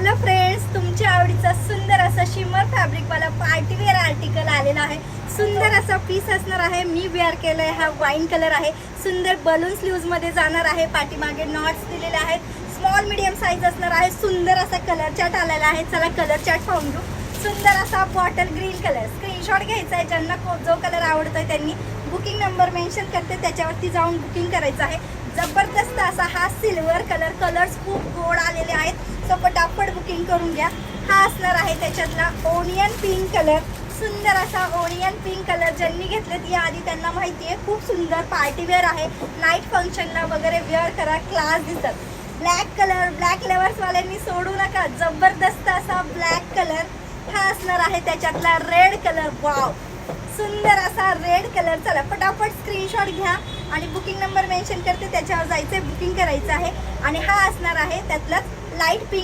Hello friends, तुमच्या आवडीचा सुंदर असा शिमर फॅब्रिकवाला पार्टीवेअर आर्टिकल आलेला आहे। सुंदर असा पीस असणार आहे। मी वेअर केलाय, हा वाईन कलर आहे। सुंदर बलून स्लीव्ज मध्ये जाणार आहे। पाठीमागे नॉट्स दिलेले आहेत। स्मॉल मीडियम साईज असणार आहे। सुंदर असा कलर चार्ट आलेला आहे। चला कलर चार्ट पाहून घेऊ। सुंदर असा बॉटल ग्रीन कलर, स्क्रीनशॉट घ्यायचा आहे। ज्यांना जो कलर आवडतोय त्यांनी बुकिंग नंबर मेन्शन करते, त्याच्यावरती जाऊन बुकिंग करायचं आहे। जबरदस्त असा हा सिल्वर कलर, कलर्स खूप गोड आलेले आहेत, सो पटापट बुकिंग करून घ्या। हा असणार आहे त्याच्यातला ओनियन पिंक कलर, सुंदर असा ओनियन पिंक कलर। ज्यांनी घेतलेत याआधी त्यांना माहिती आहे, खूप सुंदर पार्टीवेअर आहे। नाईट फंक्शनला वगैरे वेअर करा, क्लास दिसतात। ब्लॅक कलर, ब्लॅक लवर्सवाल्यांनी सोडू नका, जबरदस्त असा ब्लॅक कलर। हा असणार आहे त्याच्यातला रेड कलर, वाव सुंदर असा रेड कलर। चला पटापट स्क्रीनशॉट घ्या आणि बुकिंग नंबर मेन्शन करते, त्याच्यावर जायचंय, बुकिंग करायचं आहे। आणि हा असणार आहे त्यातला लाईट पिंक